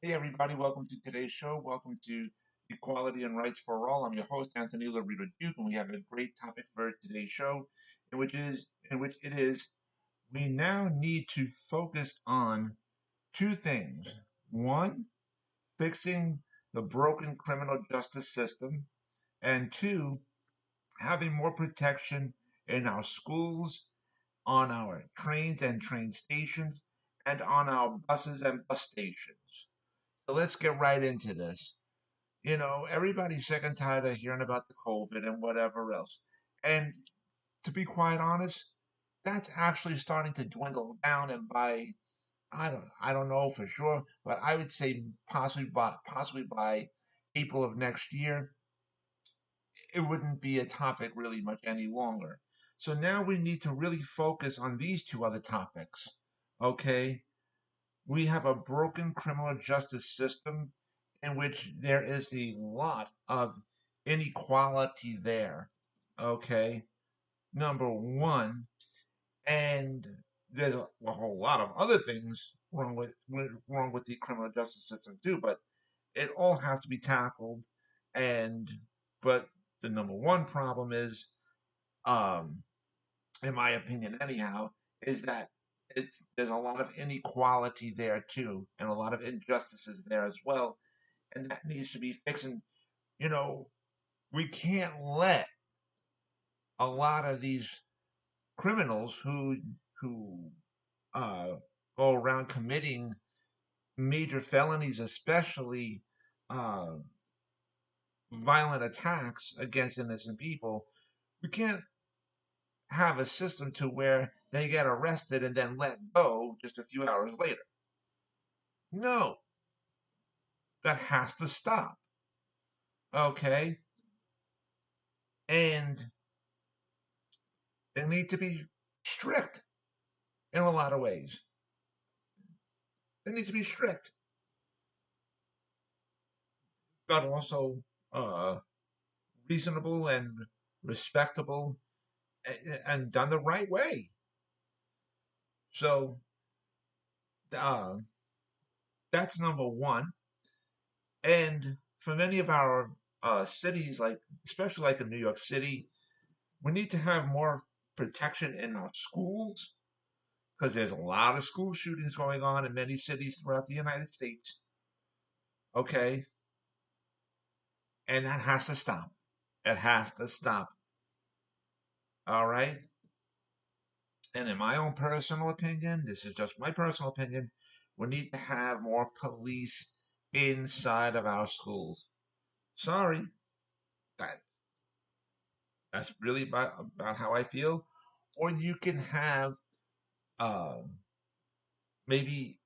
Hey, everybody, welcome to today's show. Welcome to Equality and Rights for All. I'm your host, Anthony Lorito-Duke, and we have a great topic for today's show, in which it is we now need to focus on two things. One, fixing the broken criminal justice system, and two, having more protection in our schools, on our trains and train stations, and on our buses and bus stations. So let's get right into this. Everybody's sick and tired of hearing about the COVID and whatever else. And to be quite honest, that's actually starting to dwindle down. And by I don't know for sure, but I would say possibly by April of next year, it wouldn't be a topic really much any longer. So now we need to really focus on these two other topics. Okay, we have a broken criminal justice system in which there is a lot of inequality there. Okay, number one, and there's a whole lot of other things wrong with the criminal justice system too, but it all has to be tackled. And but the number one problem is, um, in my opinion, anyhow, is that there's a lot of inequality there too, and a lot of injustices there as well, and that needs to be fixed. And you know, we can't let a lot of these criminals who uh, go around committing major felonies, especially uh, violent attacks against innocent people. We can't have a system to where they get arrested and then let go just a few hours later. No, that has to stop. Okay, and they need to be strict in a lot of ways. They need to be strict, but also uh, reasonable and respectable and done the right way. So uh, that's number one. And for many of our cities, like especially like in New York City, we need to have more protection in our schools because there's a lot of school shootings going on in many cities throughout the United States. Okay, and that has to stop. It has to stop. All right. And in my own personal opinion, this is just my personal opinion, we need to have more police inside of our schools. Sorry, that that's really about how I feel. Or you can have uh, maybe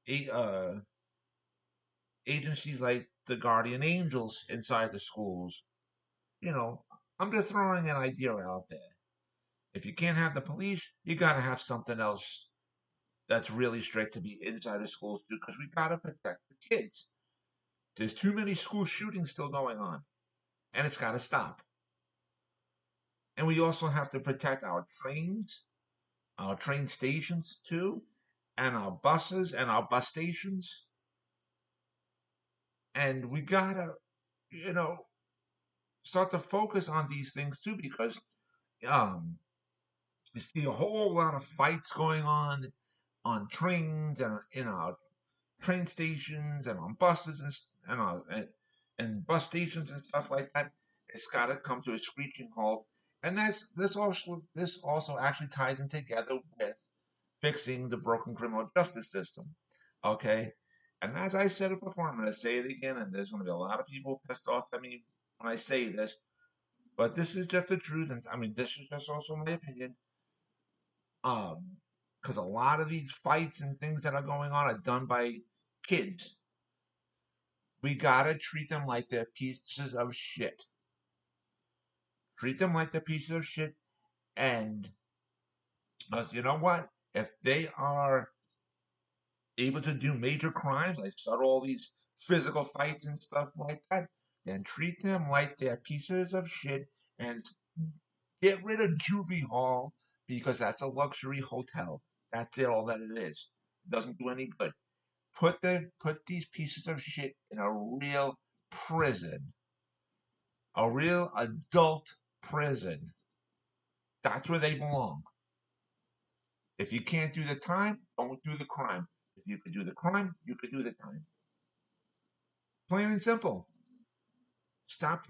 agencies like the Guardian Angels inside the schools. You know, I'm just throwing an idea out there. If you can't have the police, you gotta have something else that's really strict to be inside the schools too, because we gotta protect the kids. There's too many school shootings still going on, and it's gotta stop. And we also have to protect our trains, our train stations too, and our buses and our bus stations. And we gotta, you know, start to focus on these things too, because um, you see a whole lot of fights going on trains and in our train stations and on buses and bus stations and stuff like that. It's got to come to a screeching halt, and this also actually ties in together with fixing the broken criminal justice system. Okay, and as I said it before, I'm going to say it again, and there's going to be a lot of people pissed off at me when I say this, but this is just the truth, and I mean this is just also my opinion. Um, because a lot of these fights and things that are going on are done by kids. We gotta treat them like they're pieces of shit. Treat them like they're pieces of shit, and because you know what? If they are able to do major crimes, like start all these physical fights and stuff like that, then treat them like they're pieces of shit and get rid of juvie hall because that's a luxury hotel. That's it, all that it is. It doesn't do any good. Put these pieces of shit in a real prison, a real adult prison. That's where they belong. If you can't do the time, don't do the crime. If you could do the crime, you could do the time. Plain and simple. Stop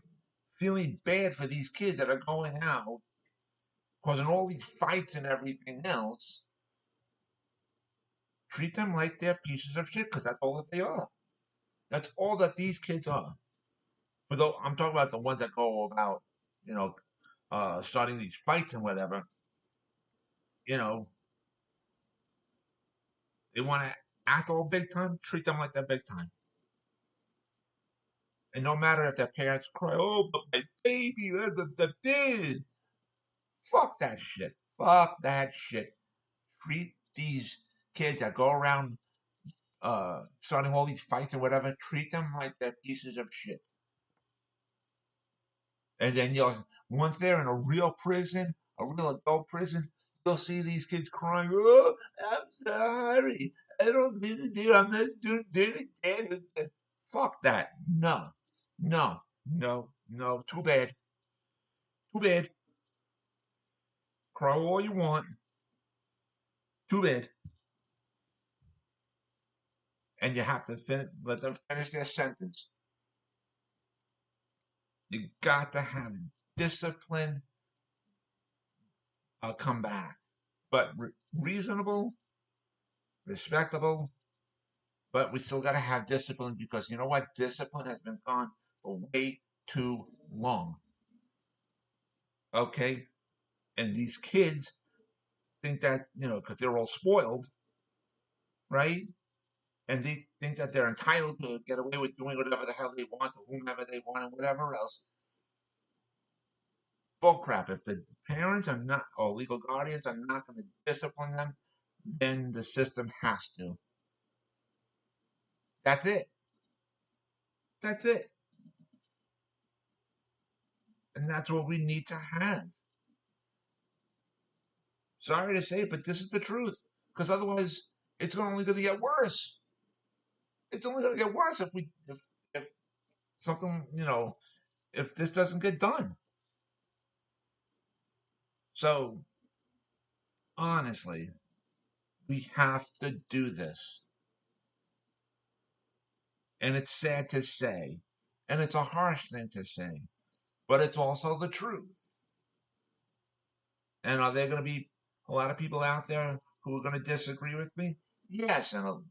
feeling bad for these kids that are going out, causing all these fights and everything else. Treat them like they're pieces of shit, because that's all that they are. That's all that these kids are. For though I'm talking about the ones that go about, you know, starting these fights and whatever. You know, they want to act all big time. Treat them like they're big time. And no matter if their parents cry, oh, but my baby, did. Fuck that shit. Fuck that shit. Treat these kids that go around starting all these fights or whatever, treat them like they're pieces of shit. And then you'll once they're in a real prison, a real adult prison, you'll see these kids crying, oh, I'm sorry. I don't mean to do I'm not doing it. Fuck that. No. No. No. No. Too bad. Too bad. Cry all you want. Too bad. And you have to let them finish their sentence. You got to have discipline come back, but reasonable, respectable. But we still got to have discipline because you know what? Discipline has been gone for way too long. Okay, and these kids think that because they're all spoiled, right? And they think that they're entitled to get away with doing whatever the hell they want to whomever they want and whatever else. Bullcrap. If the parents are not, or legal guardians are not going to discipline them, then the system has to. That's it. That's it. And that's what we need to have. Sorry to say, but this is the truth. Because otherwise, it's only going to get worse. It's only going to get worse if something if this doesn't get done. So honestly, we have to do this, and it's sad to say, and it's a harsh thing to say, but it's also the truth. And are there going to be a lot of people out there who are going to disagree with me? Yes, and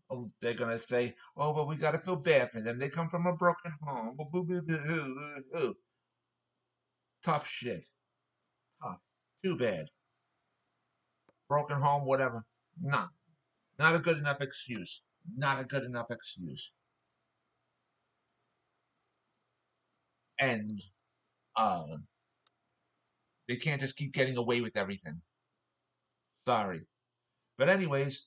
they're going to say, "Oh, but we got to feel bad for them. They come from a broken home." Tough shit. Tough. Too bad. Broken home, whatever. Nah, not a good enough excuse. Not a good enough excuse. And uh, they can't just keep getting away with everything. Sorry. But anyways,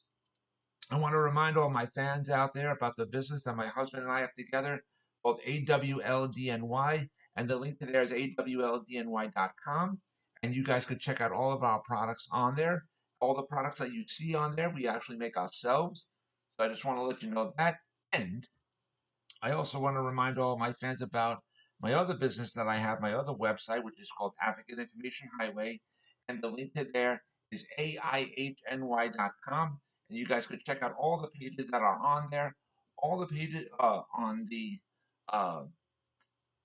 I want to remind all my fans out there about the business that my husband and I have together, both AWLDNY, and the link to there is awldny.com. And you guys could check out all of our products on there. All the products that you see on there, we actually make ourselves. So I just want to let you know that. And I also want to remind all my fans about my other business that I have, my other website, which is called Advocate Information Highway. And the link to there is AIHNY.com. And you guys could check out all the pages that are on there. All the pages on the uh,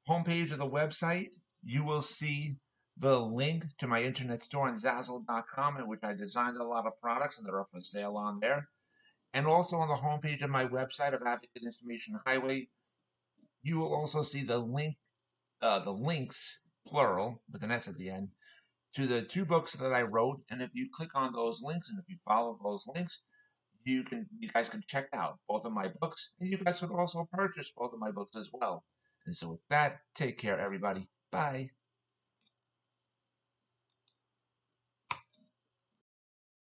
homepage of the website, you will see the link to my internet store on Zazzle.com, in which I designed a lot of products and they're up for sale on there. And also on the homepage of my website of Advocate Information Highway, you will also see the links, plural, with an S at the end, to the two books that I wrote. And if you click on those links and if you follow those links, you guys can check out both of my books, and you guys could also purchase both of my books as well. And so with that, take care, everybody. Bye.